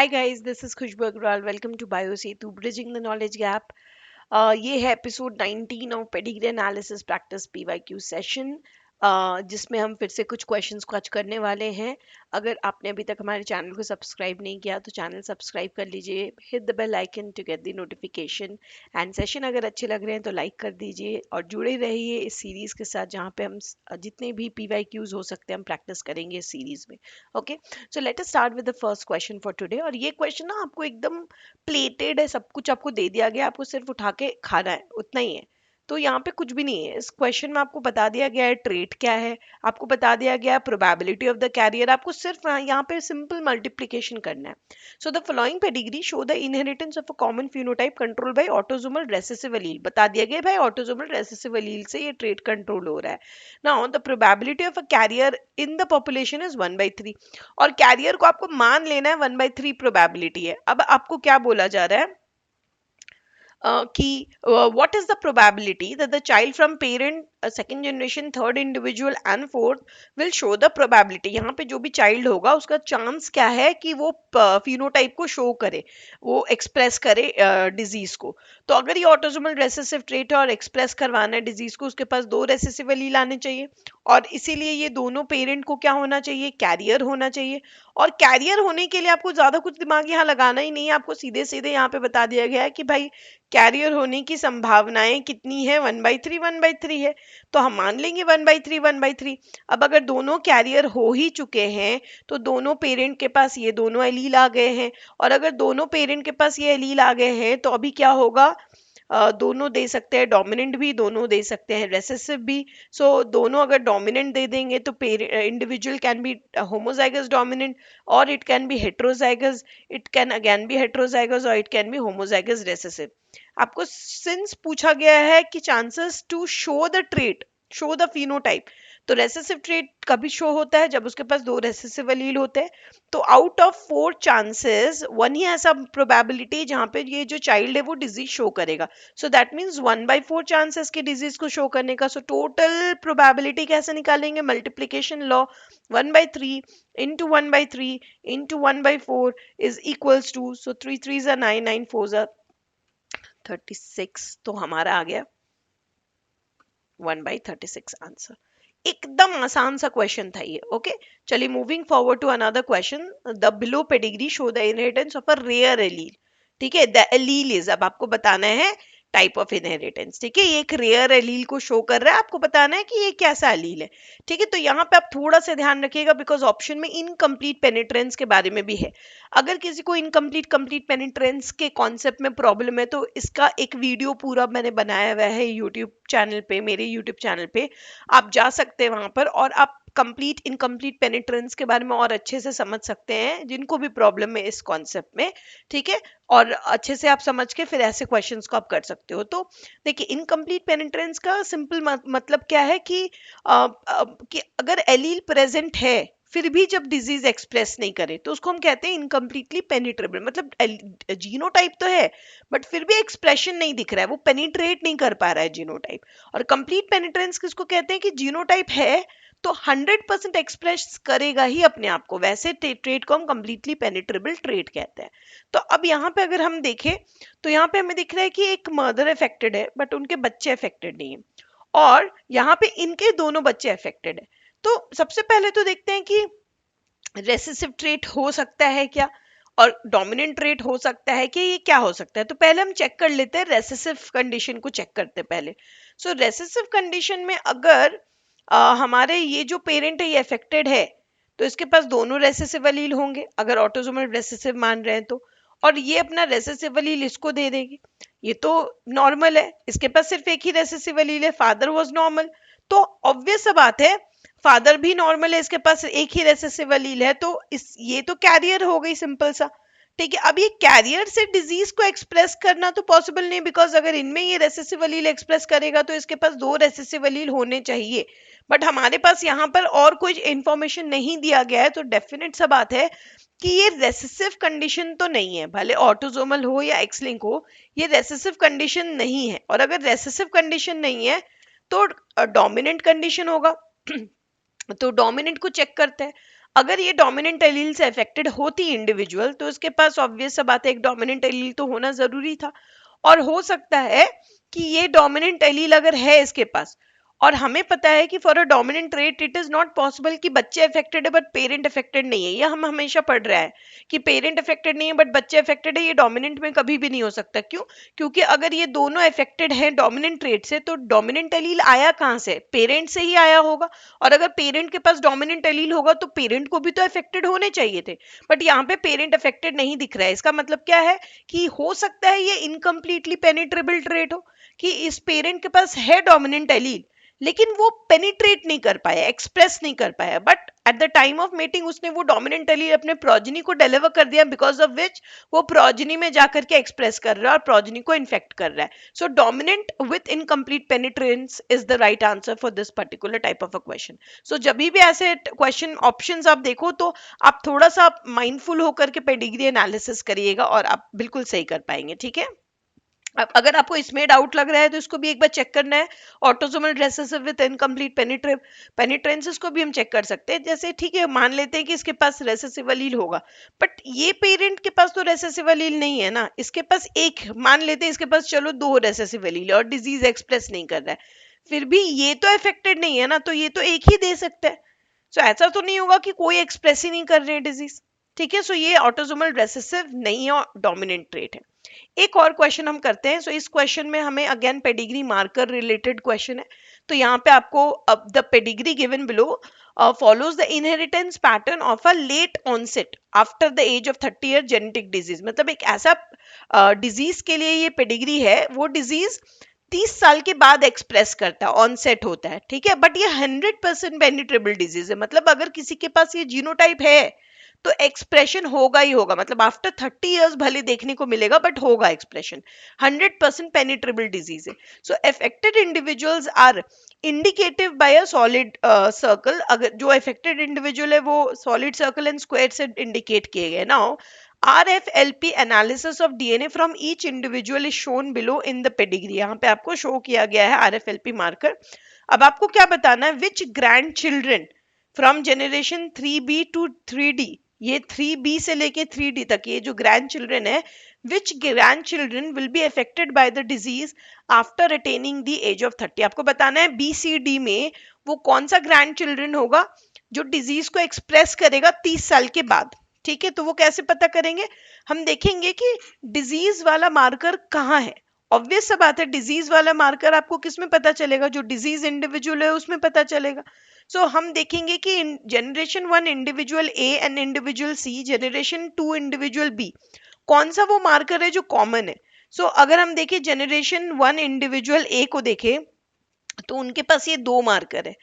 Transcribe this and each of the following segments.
Hi guys, this is Khushbu Agrawal. Welcome to BioSetu Bridging the Knowledge Gap. ये है episode 19 of pedigree analysis practice PYQ session, जिसमें हम फिर से कुछ क्वेश्चंस को आज करने वाले हैं। अगर आपने अभी तक हमारे चैनल को सब्सक्राइब नहीं किया तो चैनल सब्सक्राइब कर लीजिए, hit the bell icon to get the notification and session अगर अच्छे लग रहे हैं तो लाइक कर दीजिए और जुड़े रहिए इस सीरीज़ के साथ, जहाँ पे हम जितने भी पीवाईक्यूज हो सकते हैं हम प्रैक्टिस करेंगे इस सीरीज़ में। Okay, so let us start with the first question for today. और ये क्वेश्चन ना आपको एकदम प्लेटेड है, सब कुछ आपको दे दिया गया, आपको सिर्फ उठा के खाना है, उतना ही है। तो यहाँ पे कुछ भी नहीं है। इस क्वेश्चन में आपको बता दिया गया है ट्रेट क्या है, आपको बता दिया गया है प्रोबेबिलिटी ऑफ द कैरियर, आपको सिर्फ यहाँ पे सिंपल मल्टीप्लिकेशन करना है। So the following pedigree show the inheritance of a common phenotype control by autosomal recessive allele. बता दिया गया भाई ऑटोसोमल रेसेसिव एलील से ये ट्रेट कंट्रोल हो रहा है। Now the probability of a carrier in the population is 1/3 और कैरियर को आपको मान लेना है 1/3 प्रोबेबिलिटी है। अब आपको क्या बोला जा रहा है कि what is the probability that the child from parent second generation third individual and fourth will show the probability। यहाँ पे जो भी चाइल्ड होगा उसका चांस क्या है कि वो फिनोटाइप को शो करे, वो एक्सप्रेस करे डिजीज को। तो अगर ये ऑटोसोमल रेसेसिव ट्रेट है और एक्सप्रेस करवाना है डिजीज को, उसके पास 2 रेसेसिव एलील आने चाहिए और इसीलिए ये दोनों पेरेंट को क्या होना चाहिए, कैरियर होना चाहिए। और कैरियर होने के लिए आपको ज्यादा कुछ दिमाग यहाँ लगाना ही नहीं है, आपको सीधे सीधे यहाँ पे बता दिया गया है कि भाई कैरियर होने की संभावनाएं कितनी है, 1/3 है। तो हम मान लेंगे 1/3। अब अगर दोनों कैरियर हो ही चुके हैं तो दोनों पेरेंट के पास ये दोनों एलील आ गए हैं, और अगर दोनों पेरेंट के पास ये एलील आ गए हैं तो अभी क्या होगा, दोनों दे सकते हैं डोमिनेंट भी, दोनों दे सकते हैं रेसेसिव भी। सो दोनों अगर डोमिनेंट दे देंगे तो individual can be homozygous dominant और it can be heterozygous, it can again be heterozygous और it can be homozygous recessive. आपको सिंस पूछा गया है कि chances to show the trait, show the phenotype, तो रेसेसिव ट्रेट कभी शो होता है जब उसके पास 2 रेसेसिव एलील होते हैं। तो आउट ऑफ 4 चांसेस 1 ही ऐसा प्रोबेबिलिटी जहां पे ये जो चाइल्ड है वो डिजीज शो करेगा। सो दैट मीन्स 1/4 चांसेस के डिजीज को शो करने का। सो टोटल प्रोबेबिलिटी कैसे निकालेंगे, multiplication law, 1/3 into 1/3 into 1/4 is equals to, so 3 3s are 9, 9 4s are 36। तो हमारा आ गया 1/36 आंसर। एकदम आसान सा क्वेश्चन था ये। ओके, चलिए moving forward to another question. The below pedigree show the inheritance of a rare allele. ठीक है, द एलील इज, अब आपको बताना है टाइप ऑफ इनहेरिटेंस। ठीक है, ये एक रेयर एलील को शो कर रहा है, आपको बताना है कि ये कैसा एलील है। ठीक है, तो यहाँ पे आप थोड़ा सा ध्यान रखिएगा बिकॉज ऑप्शन में इनकम्प्लीट पेनिट्रेंस के बारे में भी है। अगर किसी को इनकम्प्लीट कंप्लीट पेनिट्रेंस के कॉन्सेप्ट में प्रॉब्लम है तो इसका एक वीडियो पूरा मैंने बनाया हुआ है यूट्यूब चैनल पे, मेरे यूट्यूब चैनल पे आप जा सकते हैं वहां पर और आप कंप्लीट इनकम्प्लीट पेनिट्रेंस के बारे में और अच्छे से समझ सकते हैं जिनको भी प्रॉब्लम है इस कॉन्सेप्ट में। ठीक है, और अच्छे से आप समझ के फिर ऐसे क्वेश्चंस को आप कर सकते हो। तो देखिए, इनकम्प्लीट पेनिट्रेंस का सिंपल मतलब क्या है कि अगर एलील प्रेजेंट है फिर भी जब डिजीज एक्सप्रेस नहीं करे तो उसको हम कहते हैं इनकम्प्लीटली पेनिट्रेबल। मतलब जीनोटाइप तो है बट फिर भी एक्सप्रेशन नहीं दिख रहा है, वो पेनिट्रेट नहीं कर पा रहा है जीनोटाइप। और कंप्लीट पेनिट्रेंस किसको कहते हैं कि जीनोटाइप है तो 100% एक्सप्रेस करेगा ही अपने आप को, वैसे ट्रेट को हम कंप्लीटली पेनिट्रेबल ट्रेट कहते हैं। तो अब यहाँ पे अगर हम देखें तो यहाँ पे हमें दिख रहा है कि एक मदर अफेक्टेड है बट उनके बच्चे अफेक्टेड नहीं है, और यहाँ पे इनके दोनों बच्चे अफेक्टेड है। तो सबसे पहले तो देखते हैं कि रेसेसिव ट्रेट हो सकता है क्या और डोमिनेंट ट्रेट हो सकता है कि ये क्या हो सकता है। तो पहले हम चेक कर लेते हैं, रेसेसिव कंडीशन को चेक करते हैं पहले। सो रेसेसिव कंडीशन में अगर हमारे ये जो पेरेंट है ये अफेक्टेड है तो इसके पास दोनों रेसेसिव एलील होंगे अगर ऑटोसोमल रेसेसिव मान रहे हैं तो, और ये अपना रेसेसिव एलील इसको दे देगी। ये तो नॉर्मल है, इसके पास सिर्फ एक ही रेसेसिव एलील है, फादर वाज नॉर्मल। तो ऑब्वियस सा बात है फादर भी नॉर्मल है, इसके पास एक ही रेसेसिव एलील है, तो ये तो कैरियर हो गई, सिंपल सा। ठीक है, अब ये कैरियर से डिजीज को एक्सप्रेस करना तो पॉसिबल नहीं, बिकॉज अगर इनमें ये रेसेसिव एलील एक्सप्रेस करेगा तो इसके पास 2 रेसेसिव एलील होने चाहिए। बट हमारे पास यहाँ पर और कोई इंफॉर्मेशन नहीं दिया गया है, तो डेफिनेट सा बात है कि ये रेसेसिव कंडीशन तो नहीं है, भले ऑटोसोमल हो या एक्स लिंक हो, ये रेसेसिव कंडीशन नहीं है। और अगर रेसेसिव कंडीशन नहीं है तो डोमिनेंट कंडीशन होगा। तो डोमिनेंट को चेक करते हैं। अगर ये डोमिनेंट एलील से अफेक्टेड होती इंडिविजुअल तो उसके पास ऑब्वियस सा बात है एक डोमिनेंट एलील तो होना जरूरी था। और हो सकता है कि ये डोमिनेंट एलील अगर है इसके पास, और हमें पता है कि for a dominant trait it is not possible कि बच्चे अफेक्टेड है बट पेरेंट अफेक्टेड नहीं है, ये हम हमेशा पढ़ रहा है कि पेरेंट अफेक्टेड नहीं है बट बच्चे अफेक्टेड है, ये डोमिनेंट में कभी भी नहीं हो सकता। क्यों? क्योंकि अगर ये दोनों अफेक्टेड हैं डोमिनेंट ट्रेट से तो डोमिनेंट एलील आया कहाँ से? पेरेंट से ही आया होगा। और अगर पेरेंट के पास डोमिनेंट एलील होगा तो पेरेंट को भी तो अफेक्टेड होने चाहिए थे, बट यहाँ पे पेरेंट अफेक्टेड नहीं दिख रहा है। इसका मतलब क्या है कि हो सकता है ये इनकम्प्लीटली पेनिट्रेबल ट्रेट हो, कि इस पेरेंट के पास है डोमिनेंट एलील लेकिन वो पेनिट्रेट नहीं कर पाया, एक्सप्रेस नहीं कर पाया, but at the time of mating उसने वो डोमिनेंट एलील अपने प्रोजनी को डिलीवर कर दिया, बिकॉज ऑफ विच वो प्रोजनी में जाकर के एक्सप्रेस कर रहा है और प्रोजनी को इन्फेक्ट कर रहा है। So dominant with incomplete penetrance is the right answer for this particular type of a question. So जब भी ऐसे क्वेश्चन ऑप्शंस आप देखो तो आप थोड़ा सा माइंडफुल होकर के पेडिग्री एनालिसिस करिएगा और आप बिल्कुल सही कर पाएंगे। ठीक है, अब अगर आपको इसमें डाउट लग रहा है तो इसको भी एक बार चेक करना है। ऑटोसोमल रिसेसिव विद इनकम्प्लीट पेनिट्रेंस को भी हम चेक कर सकते हैं। जैसे ठीक है, मान लेते हैं कि इसके पास रेसेसिव एलील होगा, बट ये पेरेंट के पास तो रेसेसिव एलील नहीं है ना, इसके पास एक, मान लेते हैं इसके पास चलो दो रेसेसिव एलील और डिजीज एक्सप्रेस नहीं कर रहा है, फिर भी ये तो अफेक्टेड नहीं है ना, तो ये तो एक ही दे सकता है। सो ऐसा तो नहीं होगा कि कोई एक्सप्रेस ही नहीं कर रहे हैं डिजीज। ठीक है, सो ये ऑटोसोमल रेसेसिव नहीं है और डोमिनेंट ट्रेट है। एक और क्वेश्चन हम करते हैं। सो इस क्वेश्चन में हमें again pedigree marker related question है। तो यहाँ पे आपको the pedigree given below follows the inheritance pattern of a late onset after the age of 30 year genetic disease। मतलब एक ऐसा डिजीज के लिए ये पेडिग्री है, वो डिजीज 30 साल के बाद एक्सप्रेस करता है, ऑनसेट होता है। ठीक है, बट ये 100% पेनिट्रेबल डिजीज है, मतलब अगर किसी के पास ये जीनोटाइप है तो एक्सप्रेशन होगा ही होगा, मतलब आफ्टर 30 इयर्स भले देखने को मिलेगा बट होगा एक्सप्रेशन। 100% पेनिट्रेबल डिजीज है। So affected individuals are indicative by a solid circle. अगर जो अफेक्टेड इंडिविजुअल है वो सॉलिड सर्कल एंड स्क्वायर से इंडिकेट किए गए। Now RFLP analysis of DNA from each individual is shown below in the pedigree। यहाँ पे आपको शो किया गया है RFLP मार्कर। अब आपको क्या बताना है, which grandchildren from generation 3B to 3D, ये 3B से लेके 3D तक ये जो ग्रैंड चिल्ड्रन है, which grandchildren will be affected by the disease after attaining the age of 30। आपको बताना है BCD में वो कौन सा ग्रैंड चिल्ड्रन होगा जो डिजीज को एक्सप्रेस करेगा 30 साल के बाद। ठीक है, तो वो कैसे पता करेंगे, हम देखेंगे कि डिजीज वाला मार्कर कहाँ है। ऑब्वियस सा बात है, डिजीज वाला मार्कर आपको किस में पता चलेगा, जो डिजीज इंडिविजुअल है उसमें पता चलेगा। सो हम देखेंगे कि generation 1 individual A and individual C, generation 2 individual B, कौन सा वो मार्कर है जो कॉमन है। सो अगर हम देखें जनरेशन 1 इंडिविजुअल ए को देखें तो उनके पास ये दो मार्कर है।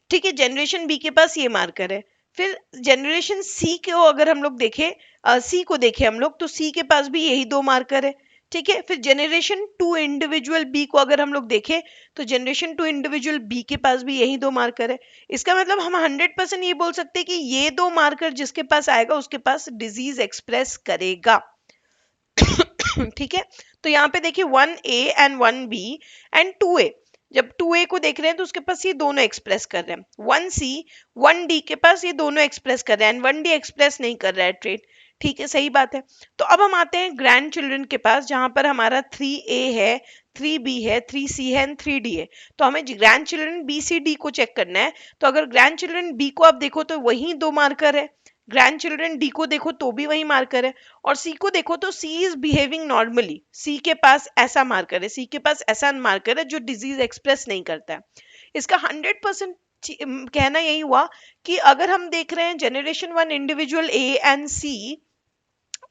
ठीक है, जनरेशन बी के पास ये मार्कर है। फिर जनरेशन सी को अगर हम लोग देखें, सी को देखें हम लोग, तो सी के पास भी यही दो मार्कर है। ठीक है, फिर जनरेशन 2 इंडिविजुअल बी को अगर हम लोग देखें तो जनरेशन 2 इंडिविजुअल बी के पास भी यही दो मार्कर है। इसका मतलब हम 100% ये बोल सकते हैं कि ये दो मार्कर जिसके पास आएगा उसके पास डिजीज एक्सप्रेस करेगा। ठीक है, तो यहाँ पे देखिए 1A and 1B and 2A, जब 2A को देख रहे हैं तो उसके पास ये दोनों एक्सप्रेस कर रहे हैं। 1C 1D के पास ये दोनों एक्सप्रेस कर रहे हैं एंड 1D एक्सप्रेस नहीं कर रहा है ट्रेट। ठीक है, सही बात है। तो अब हम आते हैं ग्रैंड चिल्ड्रन के पास, जहां पर हमारा 3A है, 3B है, 3C है एंड 3D है। तो हमें ग्रैंड चिल्ड्रन BCD को चेक करना है। तो अगर ग्रैंड चिल्ड्रन B को आप देखो तो वही दो मार्कर है, ग्रैंड चिल्ड्रन डी को देखो तो भी वही मार्कर है, और सी को देखो तो सी इज बिहेविंग नॉर्मली, सी के पास ऐसा मार्कर है, सी के पास ऐसा मार्कर है जो डिजीज एक्सप्रेस नहीं करता है। इसका 100% कहना यही हुआ कि अगर हम देख रहे हैं generation 1 individual A and C,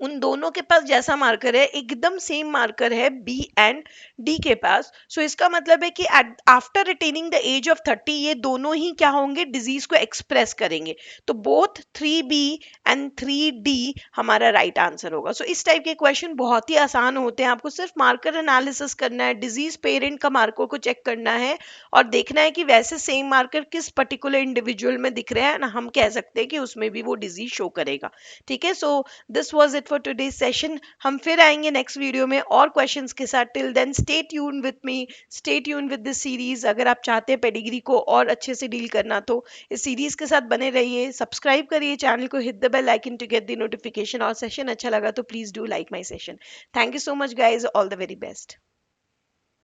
उन दोनों के पास जैसा मार्कर है एकदम सेम मार्कर है बी एंड डी के पास। सो इसका मतलब है कि after attaining the age of 30 ये दोनों ही क्या होंगे, डिजीज को एक्सप्रेस करेंगे। तो बोथ 3B एंड 3D हमारा राइट आंसर होगा। सो इस टाइप के क्वेश्चन बहुत ही आसान होते हैं, आपको सिर्फ मार्कर एनालिसिस करना है, डिजीज पेरेंट का मार्कर को चेक करना है और देखना है कि वैसे सेम मार्कर किस पर्टिकुलर इंडिविजुअल में दिख रहे हैं ना, हम कह सकते हैं कि उसमें भी वो डिजीज शो करेगा। ठीक है, so this was it for today session. हम फिर आएंगे नेक्स्ट वीडियो में और क्वेश्चंस के साथ। Till then stay tune with me, stay tune with this series. अगर आप चाहते हैं पेडिग्री को और अच्छे से डील करना तो इस सीरीज के साथ बने रहिए, सब्सक्राइब करिए चैनल को, hit the bell icon to get the notification. और सेशन अच्छा लगा तो please do like my session. Thank you so much guys, all the very best.